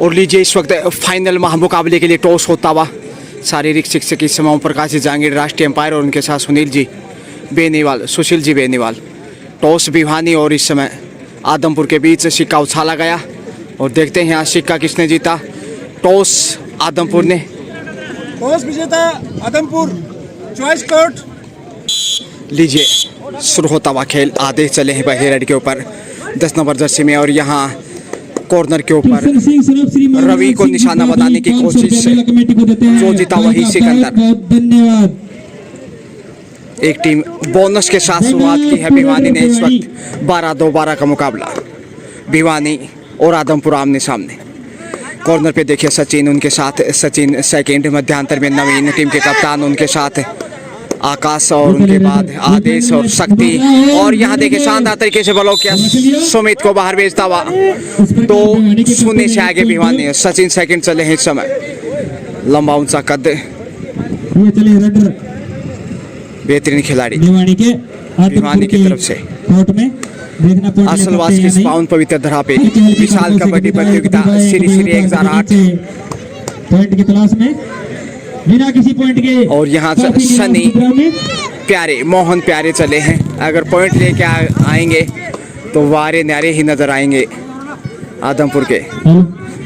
और लीजिए इस वक्त फाइनल महामुकाबले के लिए टॉस होता हुआ शारीरिक शिक्षक इस समय ओम प्रकाश जी जहांगीर राष्ट्रीय एम्पायर और उनके साथ सुनील जी बेनीवाल, सुशील जी बेनीवाल। टॉस भिवानी और इस समय आदमपुर के बीच सिक्का उछाला गया और देखते हैं यहाँ सिक्का किसने जीता। टॉस आदमपुर ने। टॉस विजेता आदमपुर। Choice court. लीजिए शुरू होता हुआ खेल। आदेश चले हैं पहले रेड के ऊपर 10 नंबर जर्सी में और यहाँ कॉर्नर के ऊपर रवि को निशाना बनाने की कोशिश से जो जीता वही सिकंदर। धन्यवाद। एक टीम बोनस के साथ शुरुआत की है भिवानी ने। इस वक्त 12-2-12 का मुकाबला भिवानी और आदमपुर आमने सामने। कॉर्नर पे देखिए सचिन, उनके साथ सचिन सेकंड, मध्यांतर में नवीन टीम के कप्तान, उनके साथ आकाश और उनके बाद आदेश और शक्ति। और यहाँ देखिए शानदार तरीके से ब्लॉक किया, सुमित को बाहर भेजता हुआ 2-0 से आगे भिवानी। सचिन सेकंड चले हैं इस समय। लंबा ऊंचा कद, बेहतरीन खिलाड़ी भिवानी की तरफ से। असलवास की पाउन पवित्र धरा पे विशाल कबड्डी प्रतियोगिता श्री 1008 पॉइंट की तलाश में बिना किसी पॉइंट के। और यहाँ सनी प्यारे, मोहन प्यारे चले हैं। अगर पॉइंट लेके आएंगे तो वारे न्यारे ही नजर आएंगे आदमपुर के।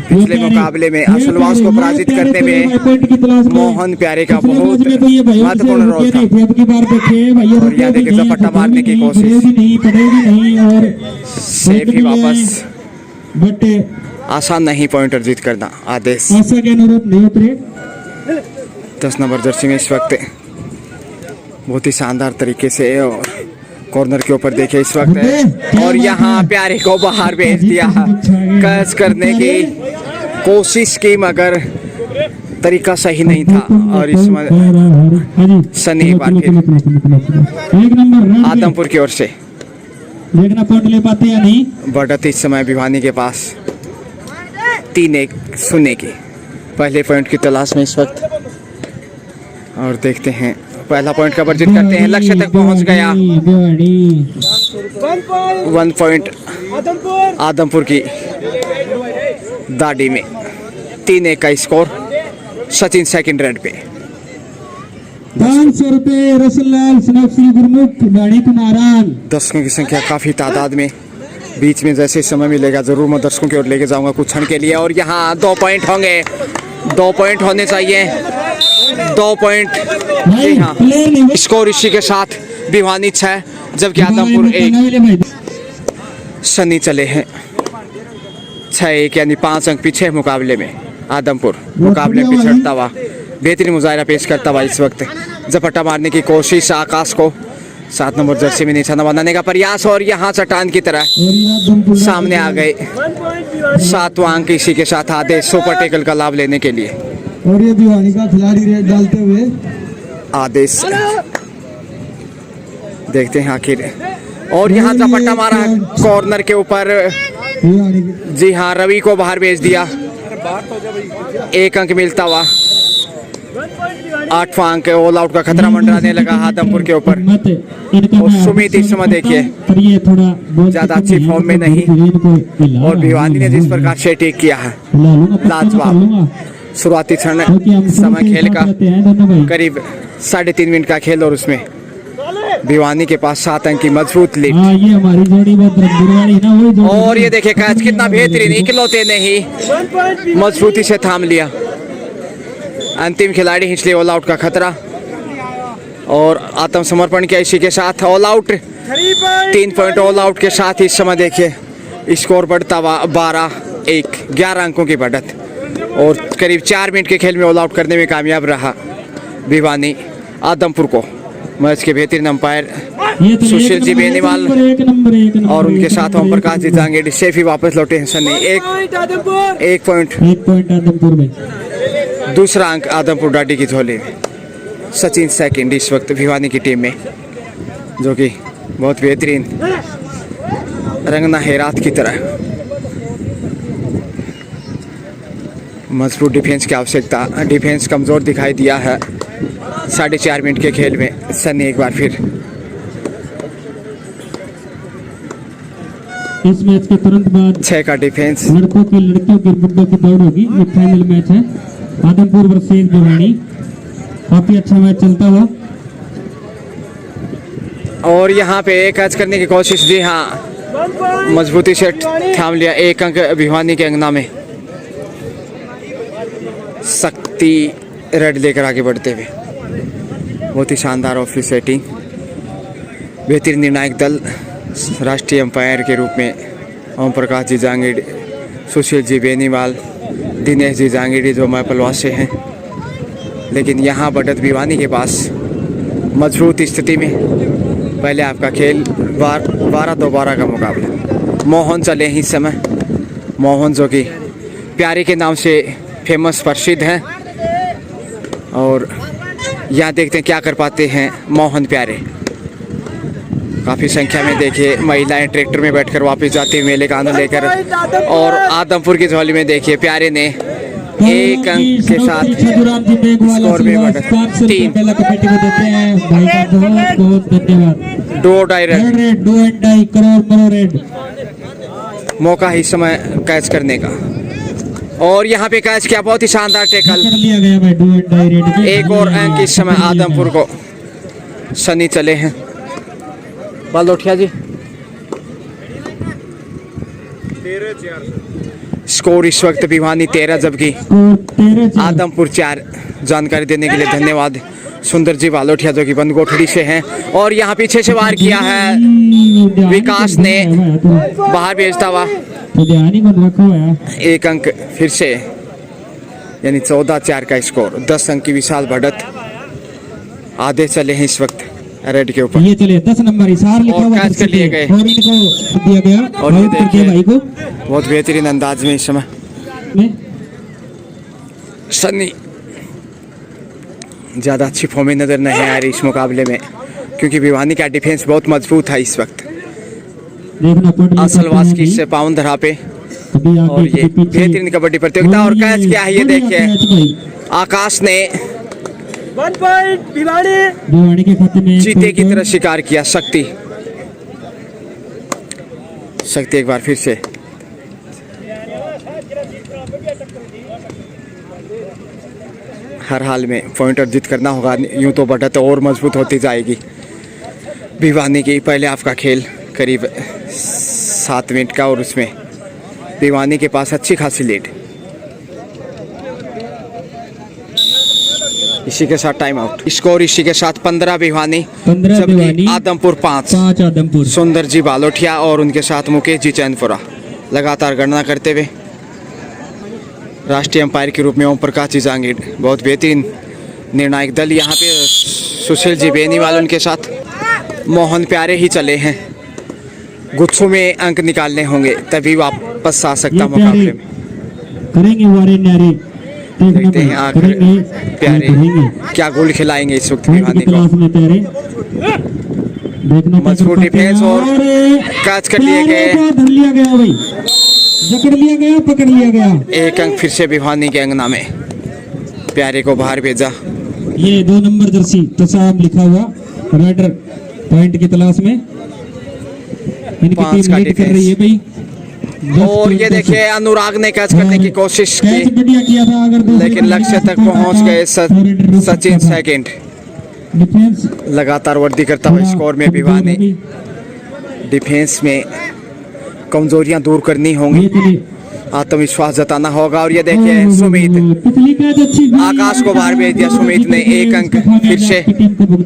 पिछले मुकाबले में असलवास को पराजित करने में मोहन प्यारे का बहुत महत्वपूर्ण रोल था। और यहाँ देखिए झपट्टा मारने की कोशिश, सेफ ही वापस। आसान नहीं पॉइंटर जीत करना। आदेश 10 नंबर जर्सी में इस वक्त बहुत ही शानदार तरीके से और कॉर्नर के ऊपर देखे इस वक्त। और यहाँ प्यारे को बाहर भेज दिया, कैच करने की कोशिश की मगर तरीका सही नहीं था। और इसमें सनी एक बार फिर आदमपुर की ओर से देखना पॉइंट ले पाते या नहीं। बढ़त इस समय भिवानी के पास 3-1 की पहले पॉइंट की तलाश में इस वक्त। और देखते हैं पहला पॉइंट का वर्जित करते हैं, लक्ष्य तक पहुंच गया। 1 पॉइंट आदमपुर की दाढ़ी में। 3-1 का स्कोर। सचिन सेकंड रेड पे। 500 रुपए रसलाल श्री गुरमुख दाढ़ी कुमारान। दर्शकों की संख्या काफी तादाद में। बीच में जैसे समय मिलेगा जरूर मैं दर्शकों की ओर लेके जाऊंगा कुछ क्षण के लिए। और यहाँ 2 पॉइंट होंगे, 2 पॉइंट होने चाहिए। 2 पॉइंट। जी हाँ, स्कोर इसी के साथ भिवानी 6 जबकि आदमपुर 1। सनी चले हैं 6-1 यानी 5 अंक पीछे मुकाबले में। आदमपुर मुकाबले पिछड़ता हुआ बेहतरीन मुजाहरा पेश करता हुआ इस वक्त। झपट्टा मारने की कोशिश आकाश को 7 नंबर जर्सी में निशाना बनाने का प्रयास। और यहाँ चट्टान की तरह सामने आ गए। 7वां अंक इसी के साथ आदेश सुपर टेकल का लाभ लेने के लिए। और ये भिवानी का खिलाड़ी रेड डालते हुए आदेश देखते हैं आखिर। और यहाँ झपट्टा मारा कॉर्नर के ऊपर। जी हाँ, रवि को बाहर भेज दिया। 1 अंक मिलता हुआ। 8वां अंक। ऑल आउट का खतरा मंडराने लगा आदमपुर के ऊपर। और सुमित इस समय देखिए ज्यादा अच्छी फॉर्म में नहीं। और भिवानी ने जिस प्रकार से टेक किया है लाजवाब। शुरुआती क्षण समय खेल का करीब 3.5 मिनट का खेल और उसमें भिवानी के पास 7 अंक की मजबूत लीड। और ये देखिए कैच कितना बेहतरीन, इकलौते ने ही मजबूती से थाम लिया। अंतिम खिलाड़ी इसलिए ऑल आउट का खतरा और आत्मसमर्पण किया इसी के साथ all out. 3 point all out के साथ इस समय देखिए स्कोर बढ़ता हुआ 12-1, 11 अंकों की बढ़त। और करीब 4 मिनट के खेल में ऑल आउट करने में कामयाब रहा भिवानी। आदमपुर को मैच के बेहतरीन अंपायर सुशील जी बेनीवाल और उनके साथ ओम प्रकाश जी जहांगीर सेफ ही वापस लौटे हैं। सनी 1 पॉइंट आदमपुर में। दूसरा अंक आदमपुर डाडी की झोली में। सचिन सेकंड इस वक्त भिवानी की टीम में, जो कि बहुत बेहतरीन रंगना है रात की तरह। मजबूत डिफेंस की आवश्यकता, डिफेंस कमजोर दिखाई दिया है 4.5 मिनट के खेल में। सनी एक बार फिर इस मैच के तुरंत बाद 6 का डिफेंस। लड़कों की लड़कियों की बुड्ढों की दौड़ होगी। ये फाइनल मैच है आदमपुर वर्सेस भिवानी। काफी अच्छा मैच चलता हुआ। और यहाँ पे कैच करने की कोशिश, जी हाँ, मजबूती से थाम लिया। 1 अंक भिवानी के अंगना में। शक्ति रेड लेकर आगे बढ़ते हुए, बहुत ही शानदार ऑफिस सेटिंग। बेहतरीन निर्णायक दल राष्ट्रीय अंपायर के रूप में ओम प्रकाश जी जांगीड़, सुशील जी बेनीवाल, दिनेश जी जांगीड़ी जो मैपलवास से हैं। लेकिन यहाँ बढ़त भिवानी के पास मजबूत स्थिति में। पहले आपका खेल 12-12 का मुकाबला। मोहन चले ही समय, मोहन जो कि प्यारे के नाम से फेमस प्रसिद्ध हैं। और यहाँ देखते हैं क्या कर पाते हैं मोहन प्यारे। काफ़ी संख्या में देखिए महिलाएं ट्रैक्टर में बैठकर वापस जाती हुई मेले का आनंद लेकर। और आदमपुर की झोली में देखिए प्यारे ने 1 अंक के साथ स्कोर में बढ़त 3। बहुत धन्यवाद। 2.5 रन 2.5 करोड़ रेड। मौका ही समय कैच करने का। और यहाँ पे कैच किया, बहुत ही शानदार टैकल। लिया गया भाई 2.5 रेड। एक और अंक इस समय आदमपुर को। सनी चले हैं, बालोठिया जी। स्कोर इस वक्त भिवानी 13 जबकि आदमपुर 4। जानकारी देने के लिए धन्यवाद सुंदर जी बालोठिया जो कि बंदगोठड़ी से हैं। और यहाँ पीछे से वार किया है विकास ने, बाहर भेजता हुआ। 1 अंक फिर से, यानी 14-4 का स्कोर। 10 अंक की विशाल बढ़त। आधे चले हैं इस वक्त रेड के ऊपर। ये चले 10 नंबर इशार लिखा हुआ कैच कर लिए गए और इनको दिया गया। और ये देखिए भाई को बहुत बेहतरीन अंदाज में इस समय सनी ज़्यादा अच्छी फॉर्म में नज़र नहीं आ रही इस मुकाबले में, क्योंकि भिवानी का डिफेंस बहुत मजबूत है इस वक्त। असलवास की इससे पाउन धरा पे। और ये बेहतरीन कबड्डी प्रतियोगिता। और कैच क्या है ये देखिए, आकाश ने 1 पॉइंट भिवानी के खाते में चीते की तरह शिकार किया। शक्ति एक बार फिर से। हर हाल में पॉइंट अर्जित करना होगा, यूं तो बढ़त और मजबूत होती जाएगी भिवानी की। पहले आपका खेल करीब 7 मिनट का और उसमें भिवानी के पास अच्छी खासी लीड। इसी के साथ टाइम आउट। स्कोर इसी के साथ 15 भिवानी, 15 भिवानी, आदमपुर 5 आदमपुर। सुंदर जी बालोठिया और उनके साथ मुकेश जी चैनपुरा लगातार गणना करते हुए। राष्ट्रीय अंपायर के रूप में ओम प्रकाश जी जांगीड़, बहुत बेहतरीन निर्णायक दल यहाँ पे। सुशील जी बेनीवाल उनके साथ। मोहन प्यारे ही चले हैं। गुच्छों में अंक निकालने होंगे तभी वापस आ सकता मुकाबले में। करेंगे वारे न्यारे। देखते हैं आखिर प्यारे क्या गोल खिलाएंगे इस वक्त भिवानी को। मजबूत डिफेंस और कैच कर लिए गए। धर लिया गया भाई, जकड़ लिया गया, पकड़ लिया गया। 1 अंक फिर से भिवानी के अंगना में। प्यारे को बाहर भेजा। ये 2 नंबर जर्सी तसाब लिखा हुआ राइडर पॉइंट की तलाश में। इनकी 5 टीम का लीड कर रही है भाई। और ये देखिए अनुराग ने कैच करने की कोशिश की, कैच बढ़िया किया था, अगर लेकिन लक्ष्य तक पहुंच गए सचिन। सेकंड डिफेंस लगातार वृद्धि करता हुआ स्कोर में भिवानी। डिफेंस में कमजोरियां दूर करनी होंगी, आत्मविश्वास जताना होगा। और ये देखिए सुमित, आकाश को बाहर भेज दिया सुमित ने। 1 अंक फिर से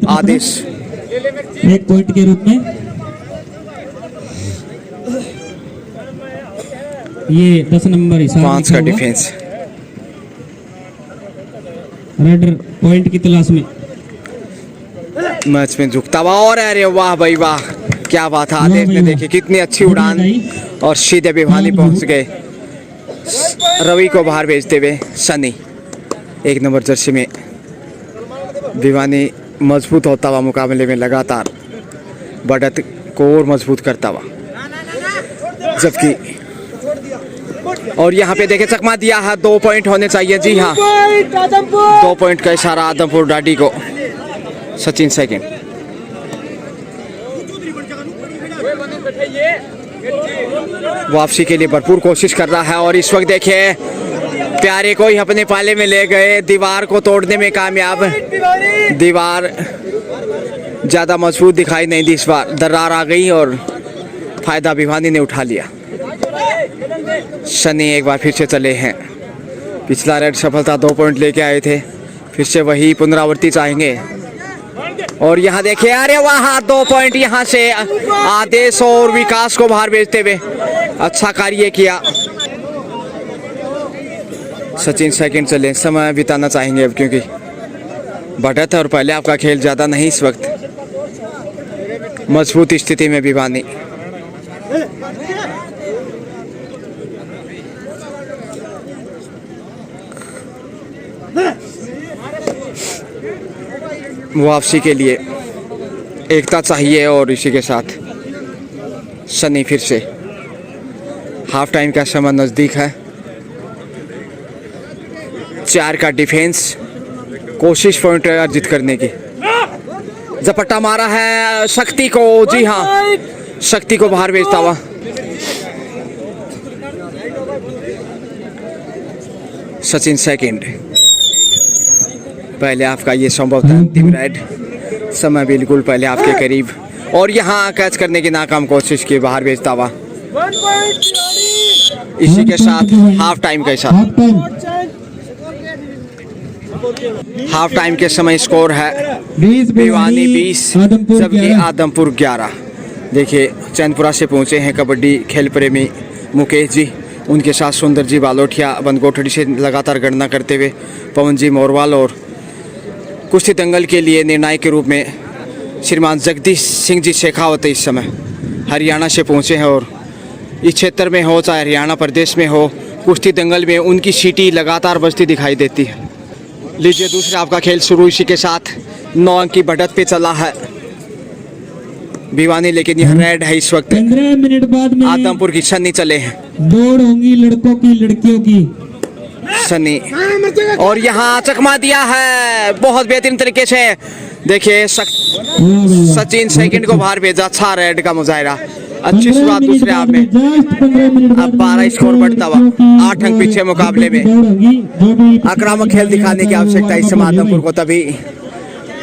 आदेश 1 पॉइंट के रूप में। ये 10 नंबर 5 का डिफेंस। रेडर पॉइंट की तलाश में। मैच में झुकता हुआ और अरे वाह भाई वाह, क्या बात है। आदेश ने देखी कितनी अच्छी उड़ान और सीधे भिवानी पहुंच गए। रवि को बाहर भेजते हुए सनी। 1 नंबर जर्सी में भिवानी मजबूत होता हुआ मुकाबले में लगातार बढ़त को और मजबूत करता हुआ। जबकि और यहाँ पे देखे चकमा दिया है। 2 पॉइंट होने चाहिए। जी हाँ, 2 पॉइंट का इशारा आदमपुर डाडी को। सचिन सेकंड। वापसी के लिए भरपूर कोशिश कर रहा है और इस वक्त देखिए प्यारे को ही अपने पाले में ले गए, दीवार को तोड़ने में कामयाब। दीवार ज़्यादा मजबूत दिखाई नहीं दी, इस बार दरार आ गई और फायदा भिवानी ने उठा लिया। सनी एक बार फिर से चले हैं, पिछला रेड सफलता 2 पॉइंट लेके आए थे, फिर से वही पुनरावृत्ति चाहेंगे। और यहाँ देखिए, अरे वहाँ 2 पॉइंट यहाँ से आदेश और विकास को बाहर भेजते हुए अच्छा कार्य किया। सचिन सेकंड चले, समय बिताना चाहेंगे अब क्योंकि बढ़त है और पहले आपका खेल ज़्यादा नहीं इस वक्त। मजबूत स्थिति में भिवानी। वापसी के लिए एकता चाहिए और इसी के साथ सनी फिर से। हाफ टाइम का समय नज़दीक है। 4 का डिफेंस, कोशिश पॉइंट अर्जित करने की। झपट्टा मारा है शक्ति को, जी हाँ, शक्ति को बाहर भेजता हुआ। सचिन सेकंड। पहले आपका ये संभव था अंतिम राइड, समय बिल्कुल पहले आपके करीब और यहाँ कैच करने की नाकाम कोशिश की, बाहर भेजता हुआ। इसी के साथ हाफ टाइम के साथ हाफ टाइम के समय स्कोर है भिवानी 20 जबकि आदमपुर 11। देखिए चैनपुरा से पहुंचे हैं कबड्डी खेल प्रेमी मुकेश जी, उनके साथ सुंदर जी बालोठिया, बनकोठड़ी से लगातार गणना करते हुए पवन जी मोरवाल और कुश्ती दंगल के लिए निर्णायक के रूप में श्रीमान जगदीश सिंह जी शेखावत इस समय हरियाणा से पहुंचे हैं। और इस क्षेत्र में हो चाहे हरियाणा प्रदेश में हो, कुश्ती दंगल में उनकी सीटी लगातार बजती दिखाई देती है। लीजिए दूसरा आपका खेल शुरू, इसी के साथ 9 अंक की बढ़त पे चला है भिवानी, लेकिन यह रेड है इस वक्त। 15 मिनट बाद में आदमपुर की सनी चले हैं, दौड़ होंगी लड़कों की लड़कियों की। सनी और यहाँ चकमा दिया है बहुत बेहतरीन तरीके से। देखिए सचिन सेकंड को बाहर भेजा, अच्छा रेड का मुजाहिरा, अच्छी शुरुआत दूसरे हाफ में। अब 12 स्कोर बढ़ता हुआ, 8 अंक पीछे मुकाबले में। आक्रामक खेल दिखाने की आवश्यकता इस समय आदमपुर को, तभी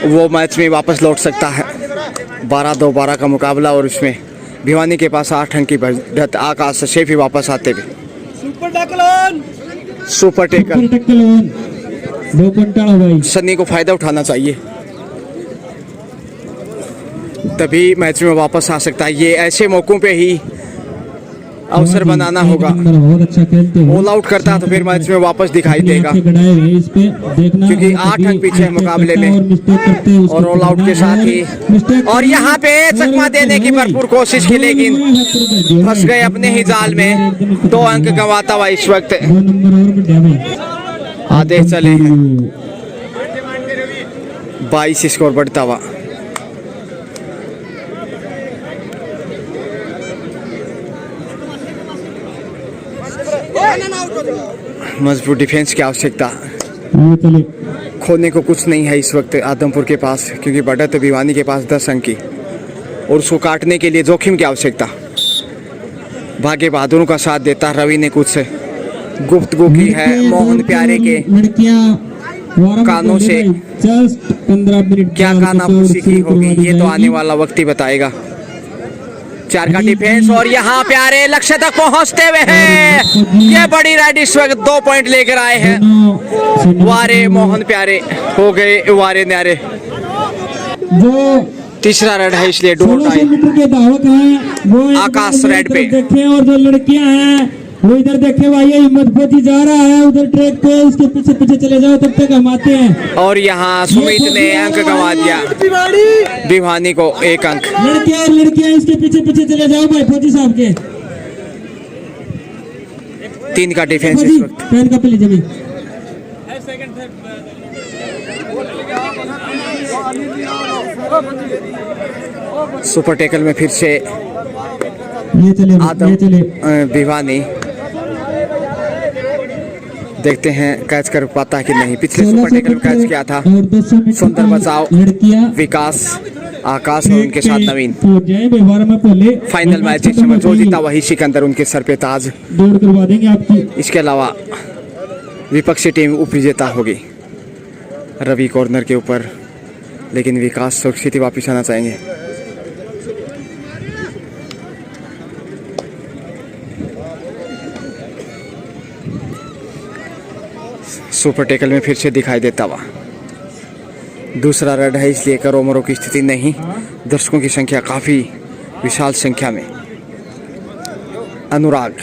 वो मैच में वापस लौट सकता है। 12-2-12 का मुकाबला और उसमें भिवानी के पास 8 अंक की बढ़त। आकाश से भी वापस आते हुए सुपर टेकल, 2 पंटाला भाई। सनी को फायदा उठाना चाहिए, तभी मैच में वापस आ सकता है। ये ऐसे मौकों पे ही अवसर बनाना होगा। बहुत अच्छा खेलते हैं, ऑल आउट करता तो फिर मैच में वापस दिखाई देगा, इस पे देखना, क्योंकि 8 अंक पीछे है मुकाबले में। और ऑल आउट के साथ ही और यहाँ पे चकमा देने की भरपूर कोशिश की, लेकिन फंस गए अपने ही जाल में। 2 अंक गंवाता हुआ इस वक्त 2 नंबर और बढ़िया भाई। आदेश चले हैं, 22 स्कोर बढ़ता हुआ। मजबूत डिफेंस की आवश्यकता, खोने को कुछ नहीं है इस वक्त आदमपुर के पास, क्योंकि बढ़त भिवानी के पास 10 अंक की और उसको काटने के लिए जोखिम की आवश्यकता। भाग्य बहादुरों का साथ देता रवि ने कुछ गुफ्तगू की है मोहन प्यारे के कानों से। 15 मिनट क्या कानाफूसी की होगी ये तो आने वाला वक्त ही बताएगा। 4 का डिफेंस और यहाँ प्यारे लक्ष्य तक पहुंचते हुए हैं। ये बड़ी राइड इस वक्त 2 पॉइंट लेकर आए हैं। वारे मोहन प्यारे हो गए वारे न्यारे। जो तीसरा रेड है इसलिए 1600 मीटर के धावक हैं वो आकाश रेड पे देखें, और जो लड़कियां हैं वो इधर देखे भाई, हिम्मतपति जा रहा है उधर ट्रैक पे, उसके पीछे पीछे चले जाओ, तब तक हम आते हैं। और यहाँ सुमित ने अंक गंवा दिया, भिवानी को 1 अंक। लड़कियां इसके पीछे पीछे चले जाओ भाई फौजी साहब के। 3 का डिफेंस इस वक्त। फैन का लीजिए भाई। सुपर टेकल में फिर से ये चले भिवानी, देखते हैं कैच कर पाता है कि नहीं। पिछले सुपर टेकल में कैच किया था, सुंदर बचाव विकास आकाश और उनके साथ नवीन। तो जय व्यवहार में पहले फाइनल मैच इस समय जो जीता वही सिकंदर, उनके सर पे ताज। दौड़ करवा देंगे आपकी। इसके अलावा विपक्षी टीम उपविजेता होगी। रवि कॉर्नर के ऊपर, लेकिन विकास सुरक्षित ही वापिस आना चाहेंगे। सुपर टेकल में फिर से दिखाई देता हुआ दूसरा रेड है, इसलिए करो मरो की स्थिति नहीं। दर्शकों की संख्या काफ़ी विशाल संख्या में। अनुराग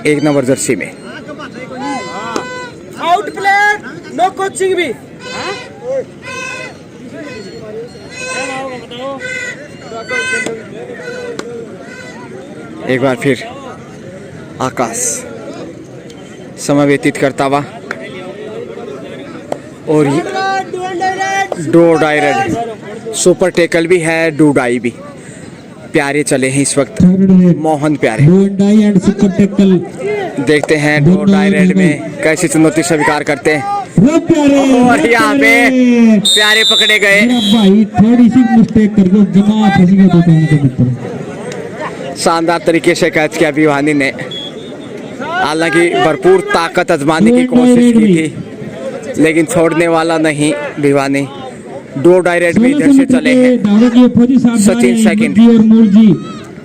1 नंबर जर्सी में। आउट प्लेयर, नो कोचिंग भी। एक बार फिर आकाश समय व्यतीत करता हुआ और डो डायरेक्ट सुपर टेकल भी है, डू डाई भी। प्यारे चले हैं इस वक्त मोहन प्यारे। डोंडाई एंड सुपर टेकल देखते हैं डो डायरेक्ट में कैसी चुनौती स्वीकार करते हैं। और यहाँ पे प्यारे पकड़े गए। भाई थोड़ी सी मिस्टेक कर दो, जमा फंस गए तो के भीतर। शानदार तरीके से कैच किया भिवानी ने। हालांकि भरपूर ताकत आजमाने की कोशिश की थी, लेकिन छोड़ने वाला नहीं भिवानी। दो डायरेक्ट में इधर से चले हैं। सचिन सेकंड।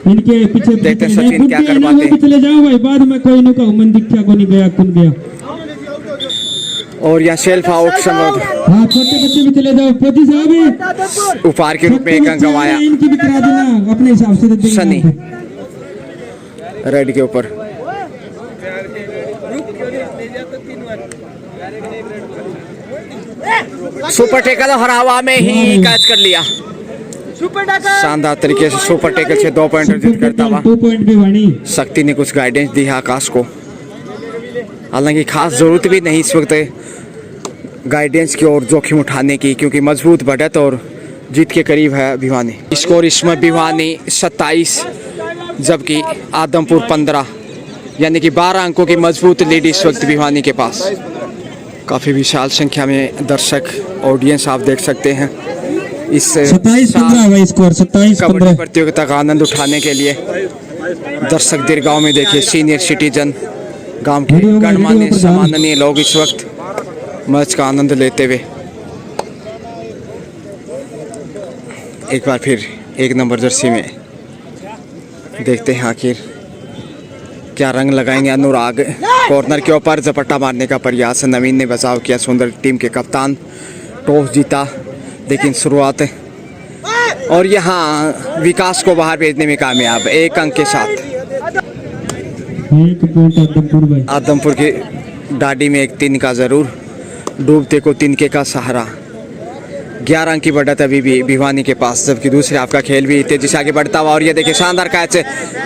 इनके पीछे देखते सचिन क्या कर पाते हैं। चले जाओ भाई, बाद में कोई न कोई मन दिखा को नहीं गया, कौन गया। और यहाँ सेल्फ आउट समझ। हाँ, छोटे बच्चे भी चले जाओ। फौजी साहब उपहार के रूप में एक अंक गंवाया। इनकी भी करा देना अपने हिसाब से। तो सनी रेड के ऊपर। सुपर टेकल हरावा में ही कैच कर लिया। शानदार तरीके से सुपर टेकल से 2 पॉइंट अर्जित करता हुआ। 2 पॉइंट भी वाणी। शक्ति ने कुछ गाइडेंस दी है आकाश को। हालांकि खास जरूरत भी नहीं इस वक्त गाइडेंस की और जोखिम उठाने की, क्योंकि मजबूत बढ़त और जीत के करीब है भिवानी। स्कोर इसमें भिवानी 27 जबकि आदमपुर 15, यानी कि 12 अंकों की मजबूत लीड इस वक्त भिवानी के पास। काफ़ी विशाल संख्या में दर्शक ऑडियंस आप देख सकते हैं। इस 27-15 स्कोर। 27-15 कबड्डी प्रतियोगिता का आनंद उठाने के लिए दर्शक दीर्घाओं में देखिए सीनियर सिटीजन, गांव के गणमान्य सम्माननीय लोग इस वक्त मैच का आनंद लेते हुए। एक बार फिर 1 नंबर जर्सी में देखते हैं आखिर क्या रंग लगाएंगे अनुराग। कॉर्नर के ऊपर झपट्टा मारने का प्रयास, नवीन ने बचाव किया। सुंदर टीम के कप्तान टॉस जीता, लेकिन शुरुआत और यहाँ विकास को बाहर भेजने में कामयाब 1 अंक के साथ। 1 पॉइंट आदमपुर भाई। आदमपुर की डाडी में 1 तिनका जरूर, डूबते को तिनके का सहारा। 11 अंक की बढ़त अभी भी भिवानी के पास, जबकि दूसरे हाफ का खेल भी तेजी से आगे बढ़ता हुआ। और ये देखिए शानदार कैच,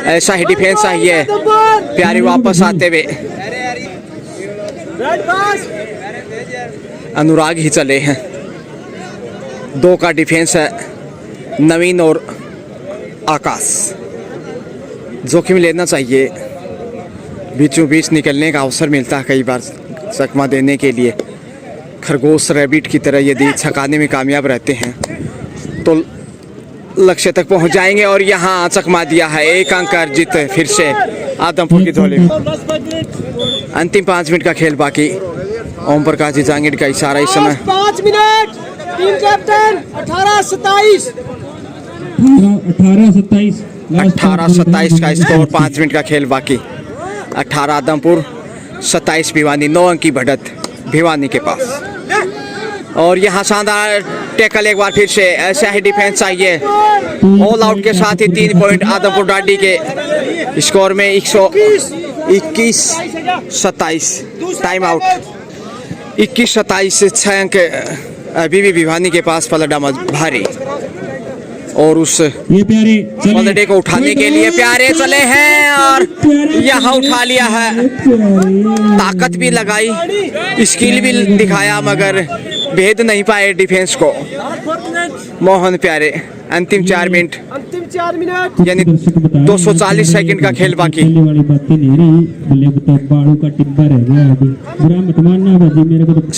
ऐसा ही डिफेंस चाहिए। प्यारी वापस आते हुए अनुराग ही चले हैं। 2 का डिफेंस है, नवीन और आकाश। जोखिम लेना चाहिए, बीचों बीच निकलने का अवसर मिलता है कई बार चकमा देने के लिए। खरगोश रैबिट की तरह यदि छकाने में कामयाब रहते हैं तो लक्ष्य तक पहुंच जाएंगे। और यहाँ चकमा दिया है, 1 अंक अर्जित फिर से आदमपुर की झोली में। अंतिम 5 मिनट का खेल बाकी। ओम प्रकाश जी जांगीर का इशारा इस समय। 5 मिनट। टीम कैप्टन 18-27 18-27 का स्कोर। 5 मिनट का खेल बाकी। 18 आदमपुर, 27 भिवानी। 9 अंक की बढ़त भिवानी के पास। और यहाँ शानदार टैकल एक बार फिर से, ऐसा ही डिफेंस चाहिए। ऑल आउट के साथ ही 3 पॉइंट आदमपुर डाडी के स्कोर में। 21-27 टाइम आउट। 21-27 से 6 अंक अभी भी भिवानी के पास पलड़ा भारी। और उस पलड़े को उठाने के लिए प्यारे चले हैं और यहाँ उठा लिया है। ताकत भी लगाई, स्किल भी दिखाया, मगर भेद नहीं पाए डिफेंस को मोहन प्यारे। अंतिम 4 मिनट यानी 240 सेकंड का खेल बाकी।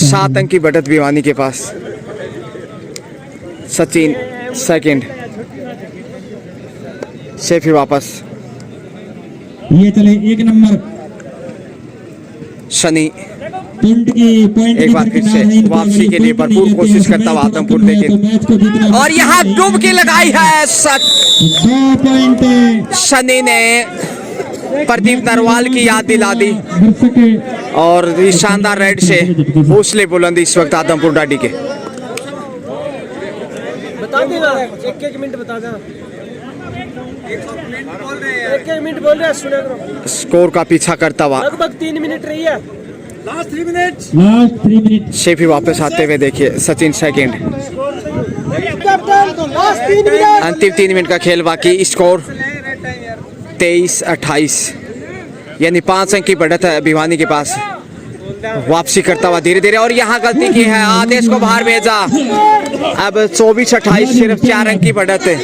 7 अंक की बढ़त भिवानी के पास। सचिन सेकंड, शेफी वापस, ये चले 1 नंबर शनि पॉइंट की पॉइंट एक बार फिर से वापसी के लिए भरपूर कोशिश करता हुआ आदमपुर, लेकिन और यहाँ डुबकी लगाई है 2 पॉइंट शनि ने प्रदीप नरवाल की याद दिला दी दर्शक और इस शानदार राइड से हौसले बुलंद इस वक्त आदमपुर डाडी के। बता देना, एक मिनट बता देना, एक मिनट बोल रहे हैं, सुना करो। स्कोर का पीछा करता हुआ लगभग 3 मिनट रही है, लास्ट 3 मिनट। शेफी वापस आते हुए देखिए, Sachin second, captain last 3 minute. अंतिम 3 मिनट का खेल बाकी, स्कोर 23-28 यानी 5 अंक की बढ़त है भिवानी के पास। वापसी करता हुआ धीरे धीरे और यहाँ गलती की है, आदेश को बाहर भेजा। अब 24-28 सिर्फ 4 अंक की बढ़त है,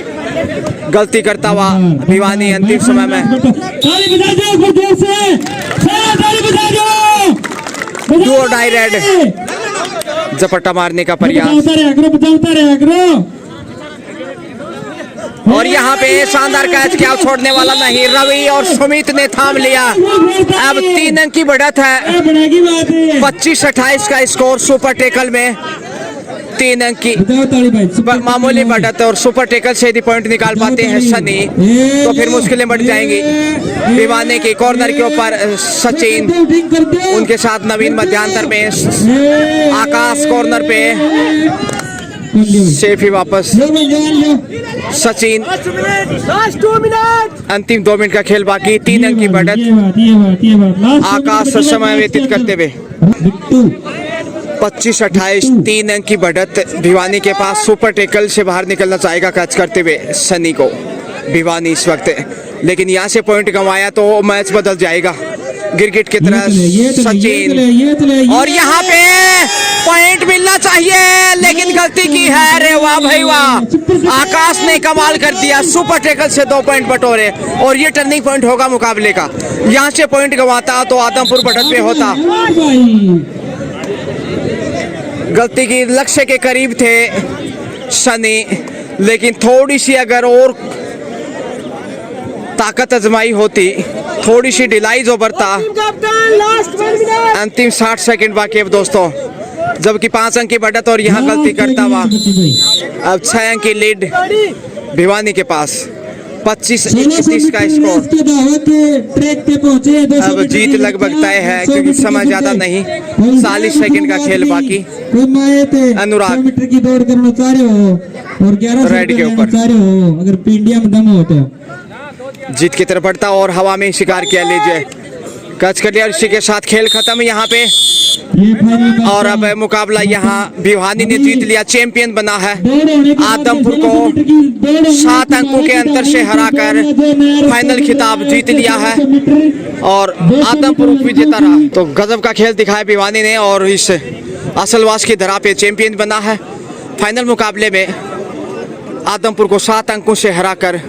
गलती करता हुआ भिवानी अंतिम समय में। डू और डाई रेड, झपट्टा मारने का प्रयास और यहाँ पे शानदार कैच किया, छोड़ने वाला नहीं, रवि और सुमित ने थाम लिया। अब 3 अंक की बढ़त है, 25-28 का स्कोर। सुपर टेकल में 3 अंक की मामूली बढ़त है और सुपर टेकल से यदि पॉइंट निकाल पाते हैं शनि तो फिर मुश्किलें बढ़ जाएंगी। भिवानी के कॉर्नर के ऊपर सचिन, उनके साथ नवीन मध्यांतर में, आकाश कॉर्नर पे, शेफी वापस, सचिन। लास्ट 2 मिनट, अंतिम 2 मिनट का खेल बाकी, 3 अंक की बढ़त, आकाश समय व्यतीत करते हुए 25-28 3 अंक की बढ़त भिवानी के पास। सुपर टेकल से बाहर निकलना चाहेगा कैच करते हुए सनी को भिवानी इस वक्त, लेकिन यहाँ से पॉइंट गंवाया तो मैच बदल जाएगा। गिरगिट की तरह सचिन और यहाँ पे पॉइंट मिलना चाहिए लेकिन गलती की है। अरे वाह भाई वाह, आकाश ने कमाल कर दिया, सुपर टेकल से 2 पॉइंट बटोरे और ये टर्निंग पॉइंट होगा मुकाबले का। यहाँ से पॉइंट गंवाता तो आदमपुर बढ़त पे होता। गलती की, लक्ष्य के करीब थे शनि, लेकिन थोड़ी सी अगर और ताकत आजमाई होती, थोड़ी सी ढिलाई जो बरता। कैप्टन लास्ट 1 मिनट, अंतिम 60 सेकंड बाकी अब दोस्तों, जबकि 5 अंक की बढ़त और यहाँ गलती करता हुआ अब 6 अंक की लीड भिवानी के पास। 25-31 का स्कोर। अब जीत लगभग तय है क्योंकि समय ज्यादा नहीं, 40 सेकंड का खेल बाकी। अनुराग की दौड़ करना चाह रहे हो और 11 रेड के ऊपर चाह रहे हो, अगर इंडिया में दम हो तो जीत की तरफ बढ़ता और हवा में शिकार किया, लीजिए कैच कर लिया। इसी के साथ खेल खत्म यहाँ पे और अब मुकाबला यहाँ भिवानी ने जीत लिया, चैंपियन बना है। आदमपुर को 7 अंकों के अंतर से हराकर फाइनल खिताब जीत लिया है और आदमपुर विजेता रहा। तो गजब का खेल दिखाया भिवानी ने और इस असलवास की धरा पे चैंपियन बना है। फाइनल मुकाबले में आदमपुर को 7 अंकों से हराकर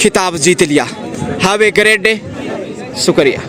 खिताब जीत लिया। हैव ए ग्रेट डे, शुक्रिया।